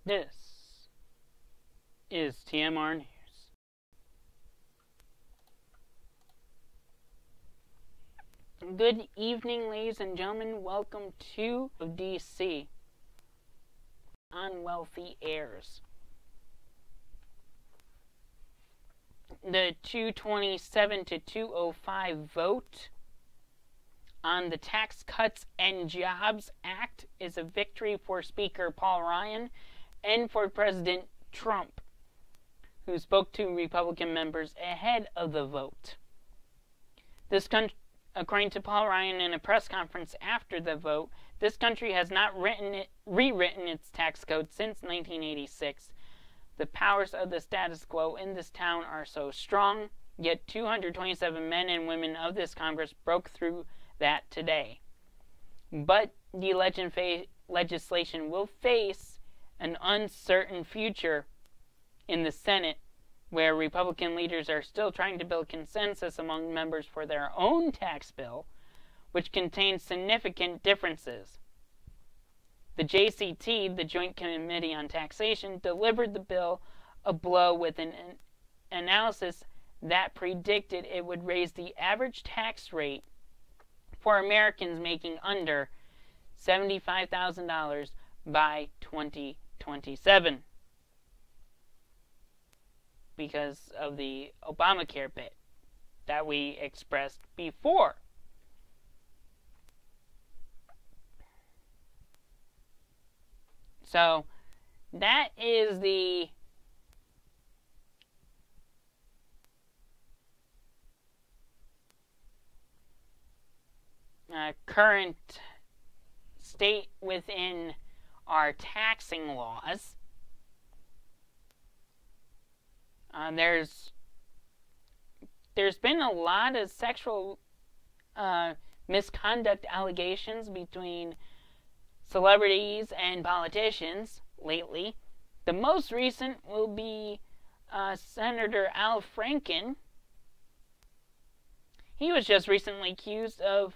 This is TMR News. Good evening, ladies and gentlemen. Welcome to DC Unwealthy Heirs. The 227 to 205 vote on the Tax Cuts and Jobs Act is a victory for Speaker Paul Ryan and for President Trump, who spoke to Republican members ahead of the vote. According to Paul Ryan in a press conference after the vote, this country has not rewritten its tax code since 1986. The powers of the status quo in this town are so strong, yet 227 men and women of this Congress broke through that today. But the legislation will face an uncertain future in the Senate, where Republican leaders are still trying to build consensus among members for their own tax bill, which contains significant differences. The JCT, the Joint Committee on Taxation, delivered the bill a blow with an analysis that predicted it would raise the average tax rate for Americans making under $75,000 by 2027 because of the Obamacare bit that we expressed before. So that is the current state within our taxing laws. There's been a lot of sexual misconduct allegations between celebrities and politicians lately. The most recent will be Senator Al Franken. He was just recently accused of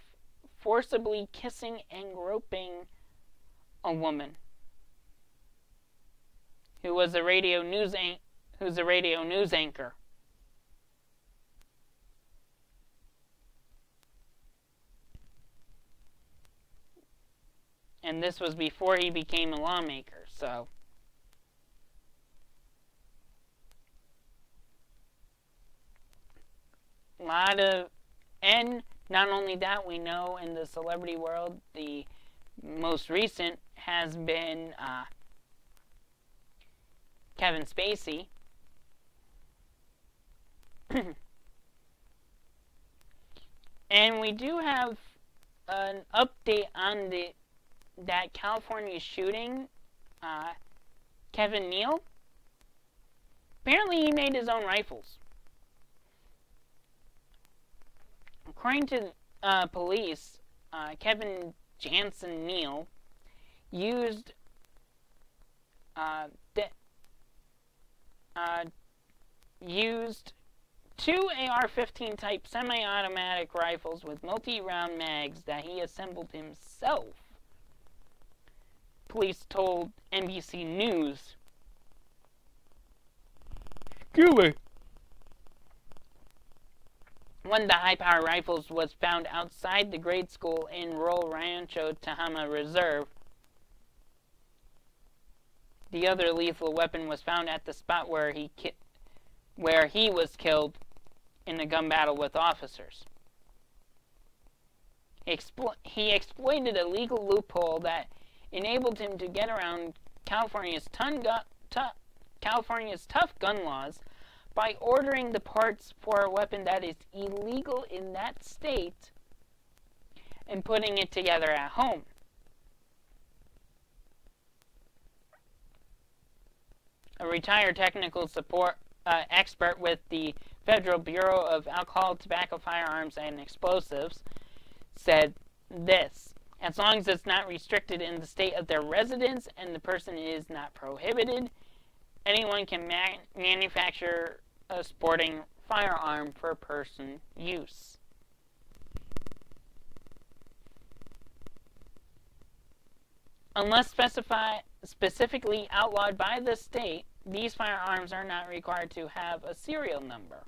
forcibly kissing and groping a woman who's a radio news anchor. And this was before he became a lawmaker, so and not only that, we know in the celebrity world, the most recent has been Kevin Spacey. And we do have an update on that California shooting, Kevin Neal. Apparently he made his own rifles. According to police, Kevin Jansen Neal used two AR-15 type semi-automatic rifles with multi-round mags that he assembled himself. Police told NBC News. One of the high-power rifles was found outside the grade school in rural Rancho Tehama Reserve. The other lethal weapon was found at the spot where he was killed in a gun battle with officers. He exploited a legal loophole that enabled him to get around California's tough gun laws by ordering the parts for a weapon that is illegal in that state and putting it together at home. A retired technical support expert with the Federal Bureau of Alcohol, Tobacco, Firearms, and Explosives said this: as long as it's not restricted in the state of their residence and the person is not prohibited, anyone can manufacture a sporting firearm for person use. Unless specifically outlawed by the state, these firearms are not required to have a serial number.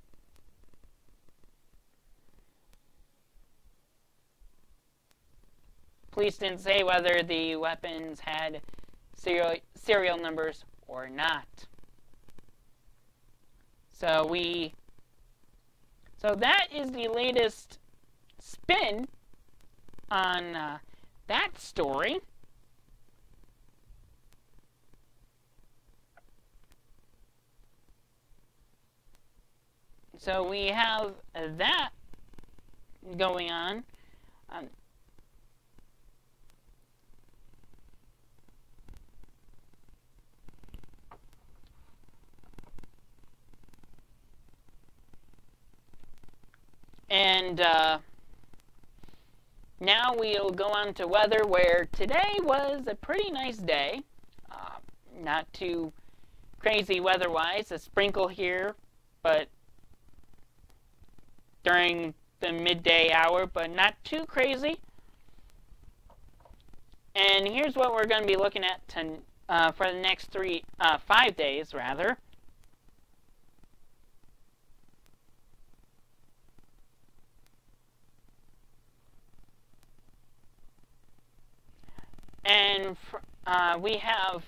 Police didn't say whether the weapons had serial numbers or not. So that is the latest spin on that story. So we have that going on. And now we'll go on to weather, where today was a pretty nice day. Not too crazy weather-wise. A sprinkle here, but during the midday hour, but not too crazy. And here's what we're going to be looking at for the next 5 days, rather. And we have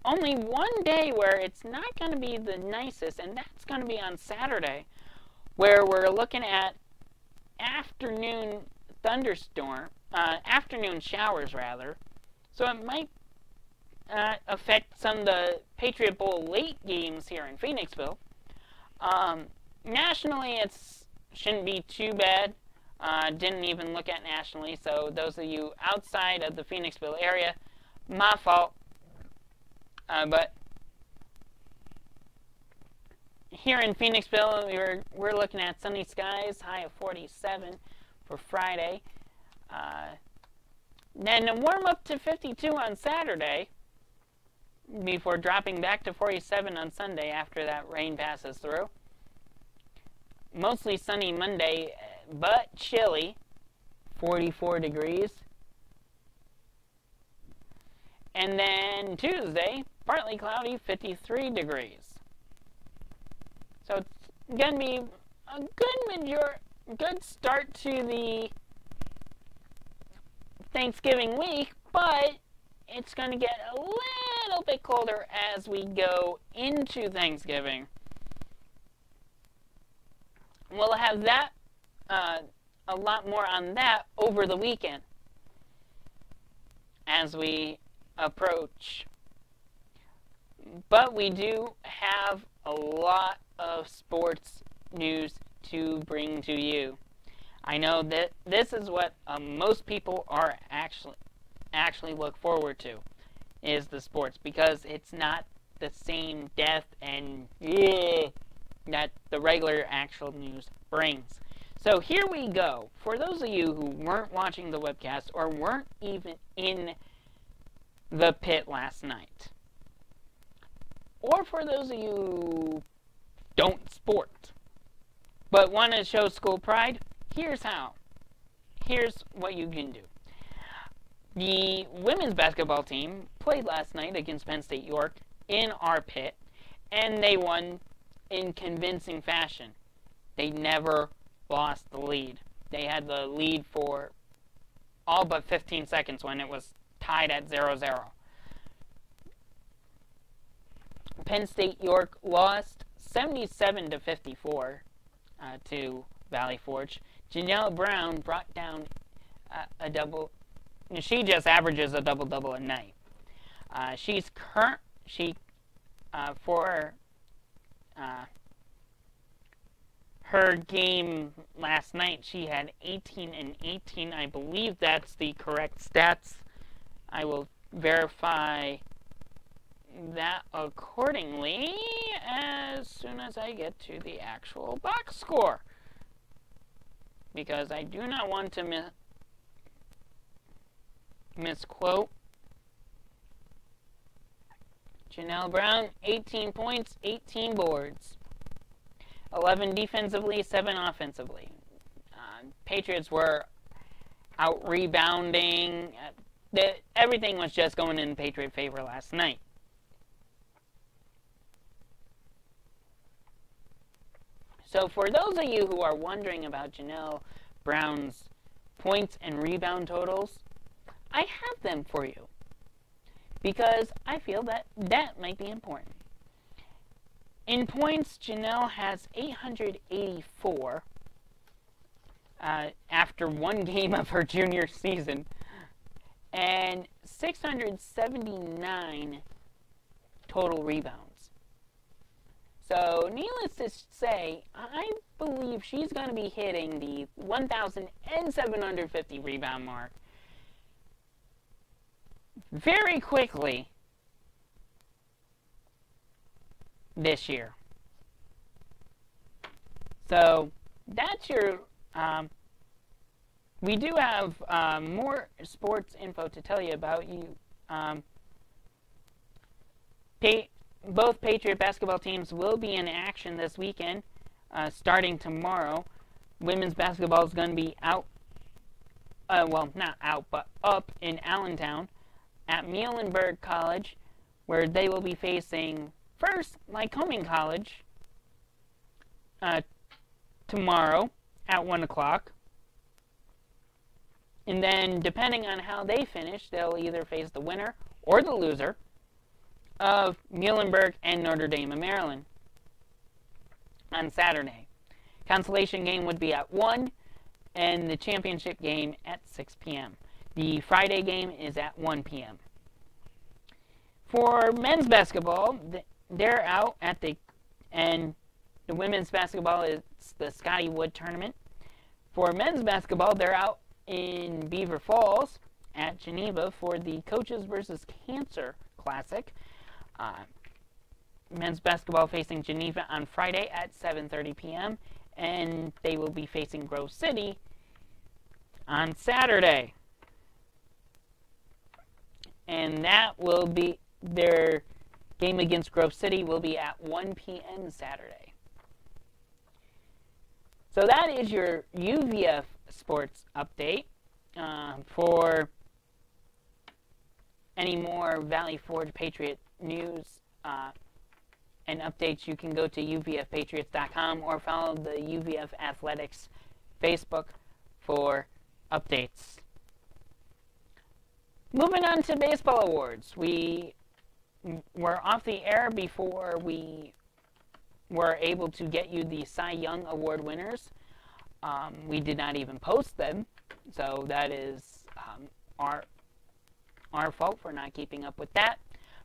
only one day where it's not going to be the nicest, and that's going to be on Saturday, where we're looking at afternoon afternoon showers, rather. So it might affect some of the Patriot Bowl late games here in Phoenixville. Nationally, it shouldn't be too bad. Didn't even look at nationally, so those of you outside of the Phoenixville area, my fault. But here in Phoenixville, we're looking at sunny skies, high of 47 for Friday. Then a warm up to 52 on Saturday, before dropping back to 47 on Sunday after that rain passes through. Mostly sunny Monday, but chilly, 44 degrees. And then Tuesday, partly cloudy, 53 degrees. So it's going to be a good start to the Thanksgiving week, but it's going to get a little bit colder as we go into Thanksgiving. We'll have that, a lot more on that over the weekend as we approach. But we do have a lot of sports news to bring to you. I know that this is what most people are actually look forward to, is the sports, because it's not the same death and that the regular actual news brings. So here we go. For those of you who weren't watching the webcast or weren't even in the pit last night, or for those of you who don't sport but want to show school pride, here's how. Here's what you can do. The women's basketball team played last night against Penn State York in our pit, and they won in convincing fashion. They never lost the lead. They had the lead for all but 15 seconds when it was tied at 0-0. Penn State York lost 77-54 to Valley Forge. Janelle Brown brought down a double. She just averages a double-double a night. For her game last night, she had 18 and 18. I believe that's the correct stats. I will verify that accordingly as soon as I get to the actual box score, because I do not want to misquote. Janelle Brown, 18 points, 18 boards, 11 defensively, 7 offensively. Patriots were out rebounding everything was just going in Patriot favor last night. So for those of you who are wondering about Janelle Brown's points and rebound totals, I have them for you because I feel that might be important. In points, Janelle has 884 after one game of her junior season, and 679 total rebounds. So, needless to say, I believe she's going to be hitting the 1,750 rebound mark very quickly this year. So, that's your... we do have more sports info to tell you about. Both Patriot basketball teams will be in action this weekend, starting tomorrow. Women's basketball is going to be out, well, not out, but up in Allentown at Muhlenberg College, where they will be facing first Lycoming College tomorrow at 1 o'clock. And then, depending on how they finish, they'll either face the winner or the loser of Muhlenberg and Notre Dame of Maryland on Saturday. Consolation game would be at 1, and the championship game at 6 p.m. The Friday game is at 1 p.m. For men's basketball, they're out at and the women's basketball is the Scotty Wood tournament. For men's basketball, they're out in Beaver Falls at Geneva for the Coaches versus Cancer Classic. Men's basketball facing Geneva on Friday at 7:30 p.m. and they will be facing Grove City on Saturday. And that will be their game against Grove City will be at 1 p.m. Saturday. So that is your UVF sports update. For any more Valley Forge Patriot news and updates, you can go to uvfpatriots.com or follow the UVF Athletics Facebook for updates. Moving on to baseball awards. We were off the air before we were able to get you the Cy Young Award winners. We did not even post them, so that is our fault for not keeping up with that.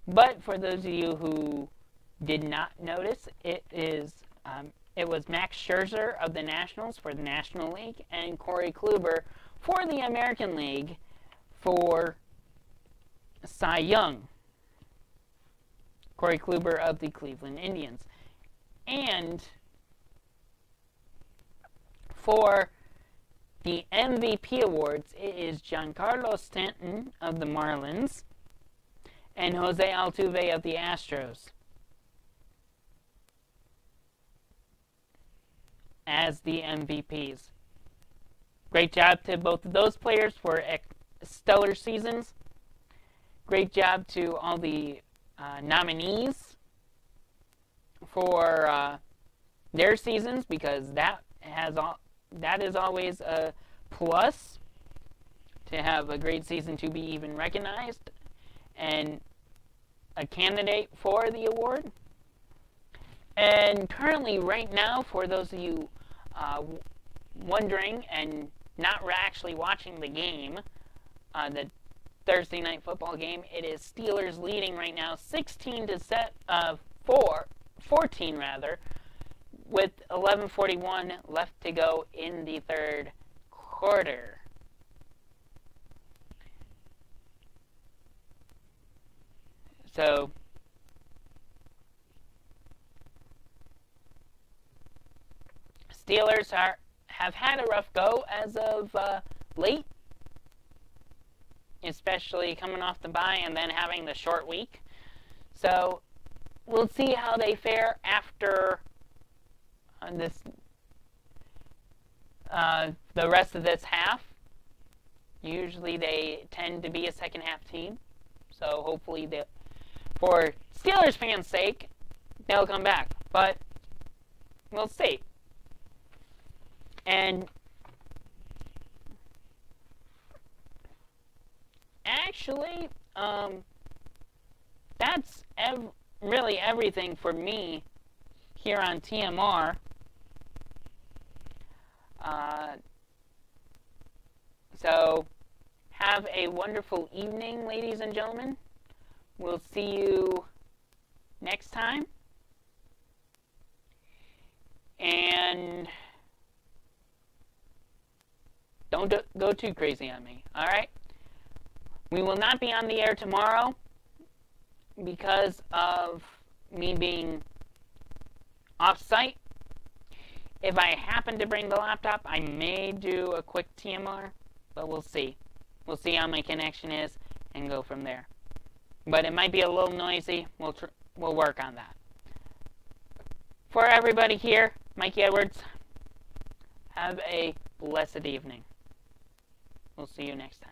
But for those of you who did not notice, it was Max Scherzer of the Nationals for the National League and Corey Kluber for the American League for Cy Young. Corey Kluber of the Cleveland Indians. And for the MVP awards, it is Giancarlo Stanton of the Marlins and Jose Altuve of the Astros as the MVPs. Great job to both of those players for stellar seasons. Great job to all the nominees for their seasons, because that is always a plus to have a great season to be even recognized and a candidate for the award. And currently, right now, for those of you wondering and not actually watching the game, the Thursday night football game, it is Steelers leading right now 14 rather, with 11:41 left to go in the third quarter. So Steelers have had a rough go as of late, especially coming off the bye and then having the short week. So we'll see how they fare after the rest of this half. Usually they tend to be a second half team. So hopefully, for Steelers fans' sake, they'll come back. But we'll see. And actually, that's really everything for me here on TMR. So, have a wonderful evening, ladies and gentlemen. We'll see you next time. And don't go too crazy on me, alright? We will not be on the air tomorrow because of me being off-site. If I happen to bring the laptop, I may do a quick TMR, but we'll see. We'll see how my connection is and go from there. But it might be a little noisy. We'll work on that. For everybody here, Mikey Edwards, have a blessed evening. We'll see you next time.